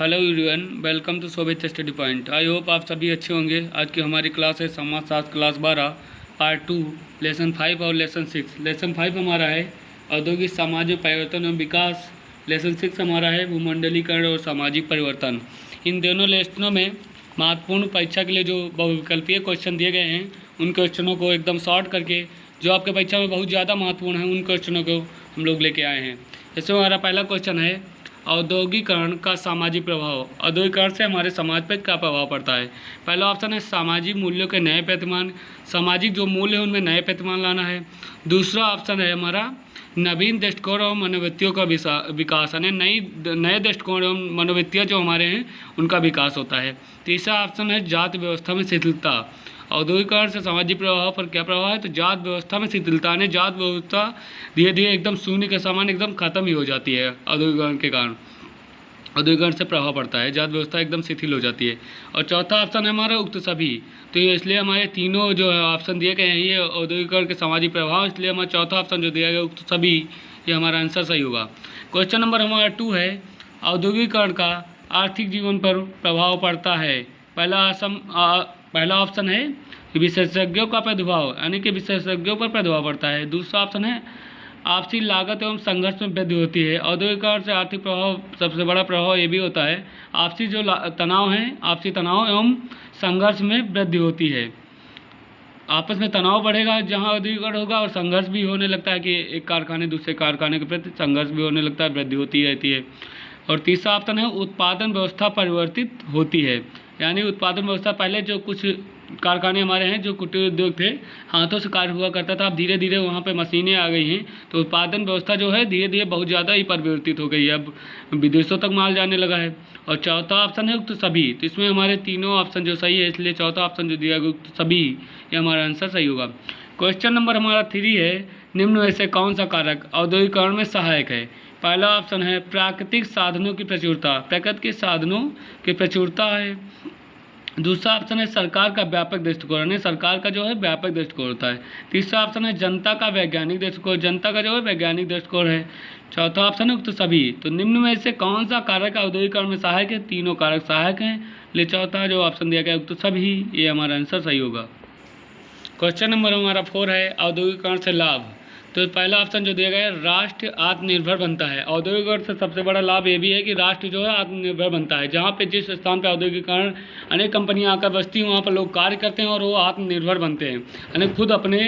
Hello everyone, welcome to Shobhit study point. I hope आप सभी अच्छे होंगे। आज की हमारी क्लास है समाजशास्त्र क्लास 12 पार्ट 2 लेसन 5 और लेसन 6। लेसन 5 हमारा है औद्योगिक सामाजिक परिवर्तन एवं विकास। लेसन 6 हमारा है भूमंडलीकरण और सामाजिक परिवर्तन। इन दोनों लेसनों में महत्वपूर्ण परीक्षा के लिए जो बहुविकल्पीय क्वेश्चन दिए गए हैं उन क्वेश्चनों को एकदम शॉर्ट करके जो आपके परीक्षा में बहुत ज़्यादा महत्वपूर्ण है उन क्वेश्चनों को हम लोग लेके आए हैं। इसमें हमारा पहला क्वेश्चन है औद्योगिकरण का सामाजिक प्रभाव। औद्योगिकरण से हमारे समाज पर क्या प्रभाव पड़ता है। पहला ऑप्शन है सामाजिक मूल्यों के नए प्रतिमान, सामाजिक जो मूल्य है उनमें नए प्रतिमान लाना है। दूसरा ऑप्शन है हमारा नवीन दृष्टिकोण और मनोवृत्तियों का विकास, यानी नए दृष्टिकोण एवं मनोवृत्तियाँ जो हमारे हैं उनका विकास होता है। तीसरा ऑप्शन है जाति व्यवस्था में शिथिलता। औद्योगिकरण से सामाजिक प्रभाव पर क्या प्रभाव है, तो जात व्यवस्था में शिथिलता ने जात व्यवस्था धीरे धीरे एकदम शून्य के समान एकदम खत्म ही हो जाती है। औद्योगिकरण के कारण औद्योगिकरण से प्रभाव पड़ता है, जात व्यवस्था एकदम शिथिल हो जाती है। और चौथा ऑप्शन है हमारा उक्त सभी। तो इसलिए हमारे तीनों जो है ऑप्शन दिए गए हैं ये औद्योगिकरण के सामाजिक प्रभाव, इसलिए हमारा चौथा ऑप्शन जो दिया गया उक्त सभी, ये हमारा आंसर सही होगा। क्वेश्चन नंबर हमारा 2 है औद्योगिकरण का आर्थिक जीवन पर प्रभाव पड़ता है। पहला ऑप्शन है विशेषज्ञों का प्रादुर्भाव, यानी कि विशेषज्ञों पर प्रभाव पड़ता है। दूसरा ऑप्शन है आपसी लागत एवं संघर्ष में वृद्धि होती है। औद्योगिकरण से आर्थिक प्रभाव सबसे बड़ा प्रभाव ये भी होता है आपसी जो तनाव है, आपसी तनाव एवं संघर्ष में वृद्धि होती है। आपस में तनाव बढ़ेगा जहाँ औद्योगिकरण होगा और संघर्ष भी होने लगता है कि एक कारखाने दूसरे कारखाने के प्रति संघर्ष भी होने लगता है, वृद्धि होती रहती है। और तीसरा ऑप्शन है उत्पादन व्यवस्था परिवर्तित होती है, यानी उत्पादन व्यवस्था पहले जो कुछ कारखाने हमारे हैं जो कुटीर उद्योग थे, हाथों से कार्य हुआ करता था, अब धीरे धीरे वहाँ पे मशीनें आ गई हैं तो उत्पादन व्यवस्था जो है धीरे धीरे बहुत ज़्यादा ही परिवर्तित हो गई है, अब विदेशों तक माल जाने लगा है। और चौथा ऑप्शन है उक्त सभी। तो इसमें हमारे तीनों ऑप्शन जो सही है, इसलिए चौथा ऑप्शन जो दिया गया उक्त सभी, ये हमारा आंसर सही होगा। क्वेश्चन नंबर हमारा 3 है निम्न में से कौन सा कारक औद्योगिकरण में सहायक है। पहला ऑप्शन है प्राकृतिक साधनों की प्रचुरता, प्रकृति के साधनों की प्रचुरता है। दूसरा ऑप्शन है सरकार का व्यापक दृष्टिकोण, यानी सरकार का जो है व्यापक दृष्टिकोण होता है। तीसरा ऑप्शन है जनता का वैज्ञानिक दृष्टिकोण, जनता का जो है वैज्ञानिक दृष्टिकोण है। चौथा ऑप्शन है उक्त सभी। तो निम्न में से कौन सा कारक औद्योगिकरण में सहायक है, तीनों कारक सहायक हैं, इसलिए चौथा जो ऑप्शन दिया गया उक्त सभी, ये हमारा आंसर सही होगा। क्वेश्चन नंबर हमारा 4 है औद्योगिकरण से लाभ। तो पहला ऑप्शन जो दिया गया है राष्ट्र आत्मनिर्भर बनता है। औद्योगिकरण से सबसे बड़ा लाभ ये भी है कि राष्ट्र जो है आत्मनिर्भर बनता है। जहाँ पे जिस स्थान पे औद्योगिकरण अनेक कंपनियां आकर बसती हैं वहाँ पर लोग कार्य करते हैं और वो आत्मनिर्भर बनते हैं, यानी खुद अपने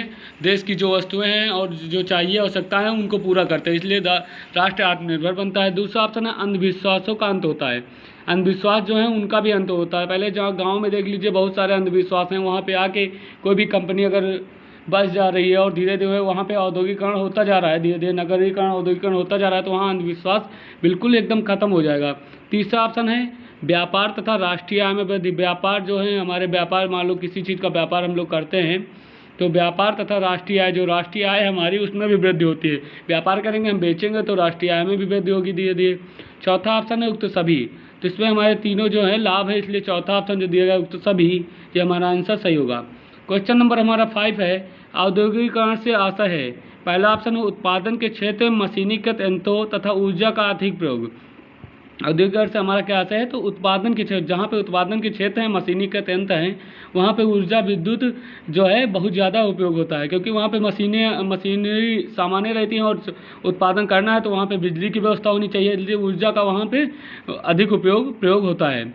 देश की जो वस्तुएं हैं और जो चाहिए आवश्यकता है उनको पूरा करते हैं, इसलिए राष्ट्र आत्मनिर्भर बनता है। दूसरा ऑप्शन है अंधविश्वासों का अंत होता है। अंधविश्वास जो है उनका भी अंत होता है। पहले जहाँ गाँव में देख लीजिए बहुत सारे अंधविश्वास हैं, वहाँ पे आके कोई भी कंपनी अगर बस जा रही है और धीरे धीरे वहाँ पे औद्योगिकरण होता जा रहा है, धीरे धीरे नगरीकरण औद्योगिकरण होता जा रहा है, तो वहाँ अंधविश्वास बिल्कुल एकदम खत्म हो जाएगा। तीसरा ऑप्शन है व्यापार तथा राष्ट्रीय आय में वृद्धि। व्यापार जो है हमारे व्यापार, मान लो किसी चीज़ का व्यापार हम लोग करते हैं तो व्यापार तथा राष्ट्रीय आय, जो राष्ट्रीय आय हमारी उसमें भी वृद्धि होती है। व्यापार करेंगे हम, बेचेंगे तो राष्ट्रीय आय में भी वृद्धि होगी धीरे धीरे। चौथा ऑप्शन है उक्त सभी। तो इसमें हमारे तीनों जो है लाभ है, इसलिए चौथा ऑप्शन जो दिया गया उक्त सभी, ये हमारा आंसर सही होगा। क्वेश्चन नंबर हमारा 5 है औद्योगिकरण से आशा है। पहला ऑप्शन है उत्पादन के क्षेत्र में मशीनीकृत यंत्रों तथा ऊर्जा का अधिक प्रयोग। औद्योगिकरण से हमारा क्या आशा है, तो उत्पादन के क्षेत्र, जहाँ पे उत्पादन के क्षेत्र हैं, मशीनीकृत यंत्र हैं, वहाँ पे ऊर्जा विद्युत जो है बहुत ज़्यादा उपयोग होता है, क्योंकि वहाँ पे मशीनरी सामान्य रहती हैं और उत्पादन करना है तो वहाँ पे बिजली की व्यवस्था होनी चाहिए, इसलिए ऊर्जा का वहाँ पे अधिक प्रयोग होता है।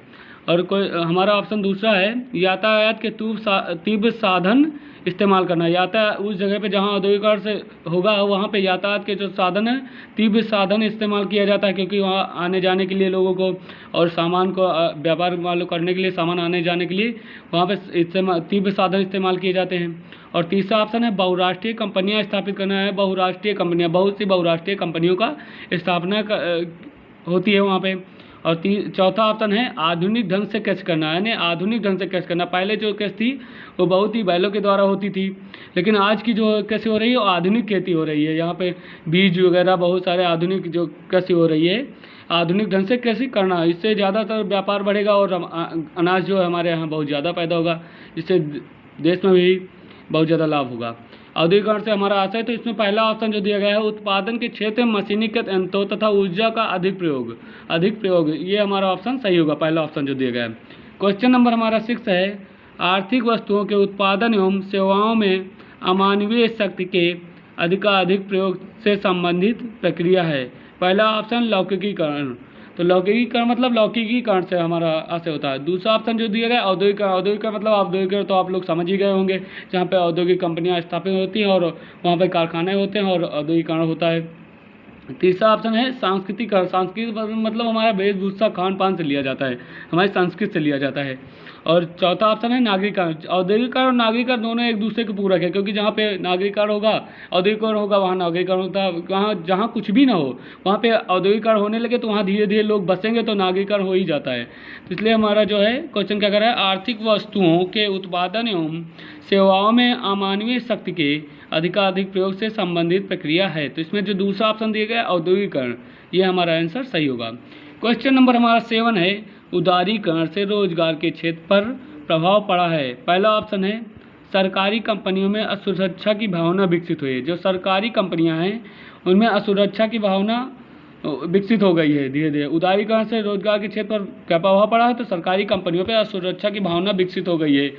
और कोई हमारा ऑप्शन दूसरा है यातायात के तीव्र साधन इस्तेमाल करना। यातायात उस जगह पे जहाँ औद्योगिकरण से होगा वहाँ पे यातायात के जो साधन है तीव्र साधन इस्तेमाल किया जाता है, क्योंकि वहाँ आने जाने के लिए लोगों को और सामान को व्यापार मालूम करने के लिए, सामान आने जाने के लिए वहाँ पे तीव्र साधन इस्तेमाल किए जाते हैं। और तीसरा ऑप्शन है बहुराष्ट्रीय कंपनियाँ स्थापित करना है। बहुराष्ट्रीय कंपनियाँ, बहुत सी बहुराष्ट्रीय कंपनियों का स्थापना होती है वहाँ पे। और चौथा ऑप्शन है आधुनिक ढंग से कृषि करना, यानी आधुनिक ढंग से कृषि करना। पहले जो कृषि थी वो बहुत ही बैलों के द्वारा होती थी, लेकिन आज की जो कृषि हो रही है वो आधुनिक खेती हो रही है। यहाँ पे बीज वगैरह बहुत सारे आधुनिक जो कृषि हो रही है, आधुनिक ढंग से कृषि करना, इससे ज़्यादातर व्यापार बढ़ेगा और अनाज जो है हमारे यहाँ बहुत ज़्यादा पैदा होगा, जिससे देश में भी बहुत ज़्यादा लाभ होगा। औद्योगिकरण से हमारा आशय, तो इसमें पहला ऑप्शन जो दिया गया है उत्पादन के क्षेत्र में मशीनीकृत यंत्रों तथा ऊर्जा का अधिक प्रयोग, ये हमारा ऑप्शन सही होगा, पहला ऑप्शन जो दिया गया है। क्वेश्चन नंबर हमारा 6 है आर्थिक वस्तुओं के उत्पादन एवं सेवाओं में अमानवीय शक्ति के अधिकाधिक प्रयोग से संबंधित प्रक्रिया है। पहला ऑप्शन लौकिकीकरण, तो लौकिकीकरण मतलब लौकिकीकरण से हमारा आशय होता है। दूसरा ऑप्शन जो दिया गया औद्योगिकरण, औद्योगिकरण मतलब औद्योगिकरण तो आप लोग समझ ही गए होंगे, जहाँ पे औद्योगिक कंपनियां स्थापित होती हैं और वहाँ पे कारखाने होते हैं और औद्योगिकरण होता है। तीसरा ऑप्शन है सांस्कृतिकरण, सांस्कृतिक मतलब हमारा वेशभूषा खान पान से लिया जाता है, हमारी संस्कृति से लिया जाता है। और चौथा ऑप्शन है नागरिकरण, औद्योगिकरण और नागरिकरण दोनों एक दूसरे के पूरक है, क्योंकि जहाँ पे नागरिकरण होगा औद्योगिकरण होगा, वहाँ नागरिकरण होता है, वहाँ जहाँ कुछ भी ना हो वहाँ पे औद्योगिकरण होने लगे तो वहाँ धीरे धीरे लोग बसेंगे तो नागरिकरण हो ही जाता है। तो इसलिए हमारा जो है क्वेश्चन क्या कर रहा है आर्थिक वस्तुओं के उत्पादन एवं सेवाओं में अमानवीय शक्ति के अधिकाधिक प्रयोग से संबंधित प्रक्रिया है। तो इसमें जो दूसरा ऑप्शन दिया गया औद्योगिकरण, ये हमारा आंसर सही होगा। क्वेश्चन नंबर हमारा 7 है उदारीकरण से रोजगार के क्षेत्र पर प्रभाव पड़ा है। पहला ऑप्शन है सरकारी कंपनियों में असुरक्षा की भावना विकसित हुई है, जो सरकारी कंपनियां हैं उनमें असुरक्षा की भावना विकसित हो गई है धीरे धीरे। उदारीकरण से रोजगार के क्षेत्र पर क्या प्रभाव पड़ा है, तो सरकारी कंपनियों पर असुरक्षा की भावना विकसित हो गई है।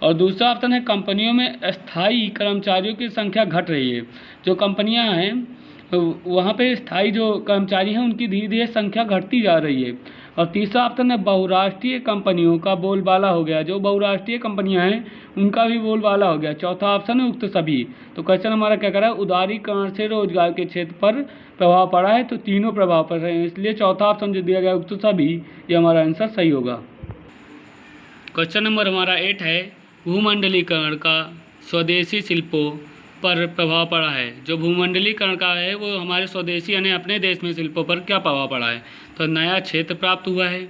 और दूसरा ऑप्शन है कंपनियों में स्थायी कर्मचारियों की संख्या घट रही है, जो कंपनियां हैं वहाँ पे स्थायी जो कर्मचारी हैं उनकी धीरे धीरे संख्या घटती जा रही है। और तीसरा ऑप्शन है बहुराष्ट्रीय कंपनियों का बोलबाला हो गया, जो बहुराष्ट्रीय कंपनियां हैं उनका भी बोलबाला हो गया। चौथा ऑप्शन है उक्त सभी। तो क्वेश्चन हमारा क्या कर रहा है उदारीकरण से रोजगार के क्षेत्र पर प्रभाव पड़ा है, तो तीनों प्रभाव पड़ रहे हैं, इसलिए चौथा ऑप्शन जो दिया गया उक्त सभी, ये हमारा आंसर सही होगा। क्वेश्चन नंबर हमारा 8 है भूमंडलीकरण का स्वदेशी शिल्पों पर प्रभाव पड़ा है। जो भूमंडलीकरण का है वो हमारे स्वदेशी यानी अपने देश में शिल्पों पर क्या प्रभाव पड़ा है, तो नया क्षेत्र प्राप्त हुआ है,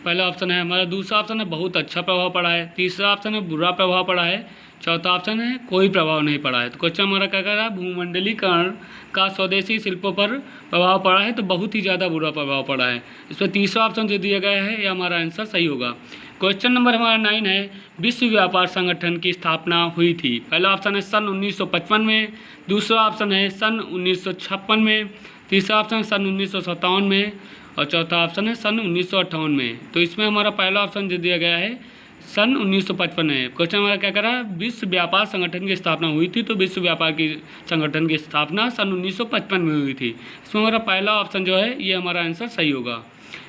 पहला ऑप्शन है हमारा। दूसरा ऑप्शन है बहुत अच्छा प्रभाव पड़ा है। तीसरा ऑप्शन है बुरा प्रभाव पड़ा है। चौथा ऑप्शन है कोई प्रभाव नहीं पड़ा है। तो क्वेश्चन हमारा क्या कर रहा है भूमंडलीकरण का स्वदेशी शिल्पों पर प्रभाव पड़ा है, तो बहुत ही ज़्यादा बुरा प्रभाव पड़ा है। इस पर तीसरा ऑप्शन जो दिया गया है ये हमारा आंसर सही होगा। क्वेश्चन नंबर हमारा 9 है विश्व व्यापार संगठन की स्थापना हुई थी। पहला ऑप्शन है सन 1955 में, दूसरा ऑप्शन है सन 1956 में, तीसरा ऑप्शन है सन 1957 में और चौथा ऑप्शन है सन 1958 में। तो इसमें हमारा पहला ऑप्शन जो दिया गया है सन 1955 है। क्वेश्चन हमारा क्या कर रहा है विश्व व्यापार संगठन की स्थापना हुई थी, तो विश्व व्यापार की संगठन की स्थापना सन 1955 में हुई थी। इसमें हमारा पहला ऑप्शन जो है ये हमारा आंसर सही होगा।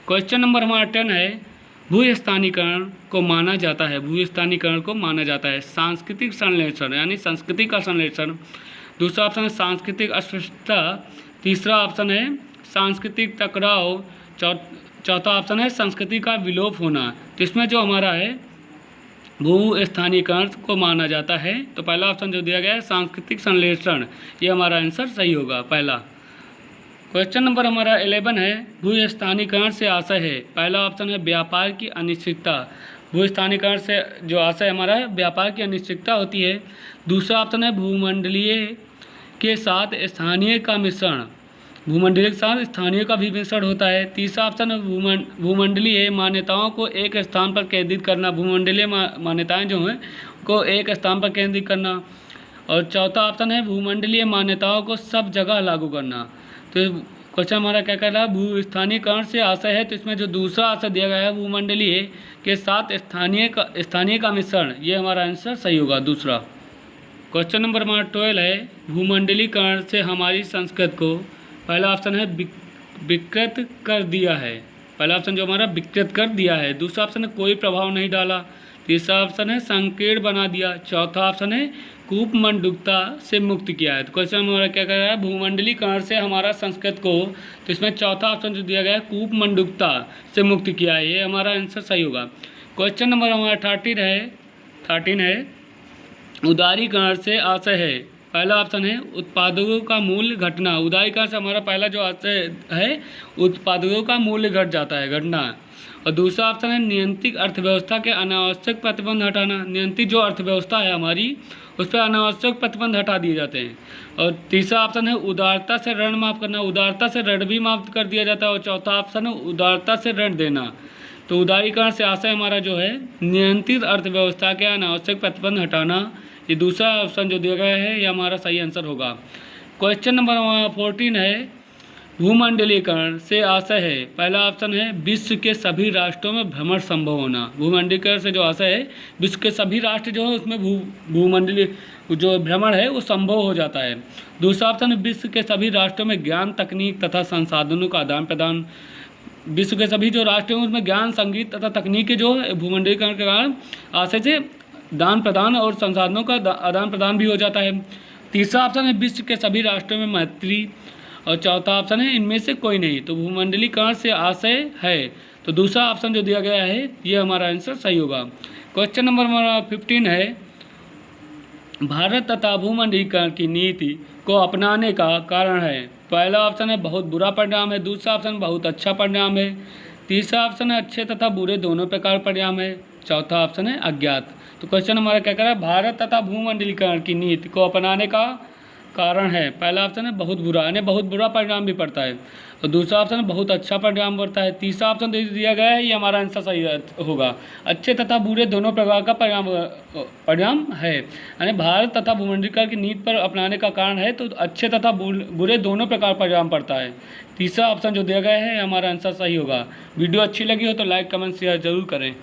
क्वेश्चन नंबर हमारा 10 है भूस्थानीकरण को माना जाता है, भूस्थानीकरण को माना जाता है सांस्कृतिक संश्लेषण यानी संस्कृति का संश्लेषण। दूसरा ऑप्शन है सांस्कृतिक अस्पष्टता, तीसरा ऑप्शन है सांस्कृतिक टकराव, चौथा ऑप्शन है संस्कृति का विलोप होना। तो इसमें जो हमारा है भूस्थानीकरण को माना जाता है, तो पहला ऑप्शन जो दिया गया है सांस्कृतिक संश्लेषण, ये हमारा आंसर सही होगा पहला। क्वेश्चन नंबर हमारा 11 है भूस्थानीकरण से आशय है। पहला ऑप्शन है व्यापार की अनिश्चितता, भूस्थानीकरण से जो आशय हमारा है व्यापार की अनिश्चितता होती है। दूसरा ऑप्शन है भूमंडलीय के साथ स्थानीय का मिश्रण, भूमंडलीय के साथ स्थानीय का भी मिश्रण होता है। तीसरा ऑप्शन है भूमंडलीय मान्यताओं को एक स्थान पर केंद्रित करना, भूमंडलीय मान्यताएं जो हैं को एक स्थान पर केंद्रित करना। और चौथा ऑप्शन है भूमंडलीय मान्यताओं को सब जगह लागू करना। तो क्वेश्चन हमारा क्या कर रहा है भूस्थानीकरण से आशय है, तो इसमें जो दूसरा आशय दिया गया है भूमंडलीय के साथ स्थानीय का मिश्रण, ये हमारा आंसर सही होगा दूसरा। क्वेश्चन नंबर हमारा 12 है भूमंडलीकरण से हमारी संस्कृति को, पहला ऑप्शन है विकृत कर दिया है, पहला ऑप्शन जो हमारा विकृत कर दिया है। दूसरा ऑप्शन है कोई प्रभाव नहीं डाला, तीसरा ऑप्शन है संकीर्ण बना दिया, चौथा ऑप्शन है कूपमंडूकता से मुक्त किया है। तो क्वेश्चन हमारा क्या कर रहा है भूमंडलीकरण से हमारा संस्कृति को, तो इसमें चौथा ऑप्शन जो दिया गया है कूपमंडूकता से मुक्त किया है, ये हमारा आंसर सही होगा। क्वेश्चन नंबर हमारा 13 है उदारीकरण से आशय है। पहला ऑप्शन है उत्पादों का मूल्य घटना, उदारीकरण से हमारा पहला जो आशय है उत्पादों का मूल्य घट जाता है, घटना। और दूसरा ऑप्शन है नियंत्रित अर्थव्यवस्था के अनावश्यक प्रतिबंध हटाना, नियंत्रित जो अर्थव्यवस्था है हमारी उस पर अनावश्यक प्रतिबंध हटा दिए जाते हैं। और तीसरा ऑप्शन है उदारता से ऋण माफ़ करना, उदारता से ऋण भी माफ़ कर दिया जाता है। और चौथा ऑप्शन है उदारता से ऋण देना। तो उदारीकरण से आशय हमारा जो है नियंत्रित अर्थव्यवस्था के अनावश्यक प्रतिबंध हटाना। ये दूसरा ऑप्शन जो दिया गया है ये हमारा सही आंसर होगा। क्वेश्चन नंबर 14 है भूमंडलीकरण से आशय है, पहला ऑप्शन है विश्व के सभी राष्ट्रों में भ्रमण संभव होना। भूमंडलीकरण से जो आशय है विश्व के सभी राष्ट्र जो है उसमें भूमंडलीय जो भ्रमण है वो संभव हो जाता है। दूसरा ऑप्शन है विश्व के सभी राष्ट्रों में ज्ञान तकनीक तथा संसाधनों का आदान प्रदान। विश्व के सभी जो राष्ट्र हैं उसमें ज्ञान संगीत तथा तकनीक के जो भूमंडलीकरण के कारण आशय से दान प्रदान और संसाधनों का आदान प्रदान भी हो जाता है। तीसरा ऑप्शन है विश्व के सभी राष्ट्रों में मैत्री और चौथा ऑप्शन है इनमें से कोई नहीं। तो भूमंडलीकरण से आशय है तो दूसरा ऑप्शन जो दिया गया है ये हमारा आंसर सही होगा। क्वेश्चन नंबर 15 है भारत तथा भूमंडलीकरण की नीति को अपनाने का कारण है, पहला ऑप्शन है बहुत बुरा परिणाम है, दूसरा ऑप्शन बहुत अच्छा परिणाम है, तीसरा ऑप्शन है अच्छे तथा बुरे दोनों प्रकार परिणाम है, चौथा ऑप्शन है अज्ञात। तो क्वेश्चन हमारा क्या कह रहा है भारत तथा भूमंडलीकरण की नीति को अपनाने का कारण है, पहला ऑप्शन है बहुत बुरा यानी बहुत बुरा परिणाम भी पड़ता है, और दूसरा ऑप्शन है बहुत अच्छा परिणाम पड़ता है, तीसरा ऑप्शन दिया गया है ये हमारा आंसर सही होगा अच्छे तथा बुरे दोनों प्रकार का परिणाम है। यानी भारत तथा भूमंडलीकरण की नीति पर अपनाने का कारण है तो अच्छे तथा बुरे दोनों प्रकार परिणाम पड़ता है। तीसरा ऑप्शन जो दिया गया है हमारा आंसर सही होगा। वीडियो अच्छी लगी हो तो लाइक कमेंट शेयर जरूर करें।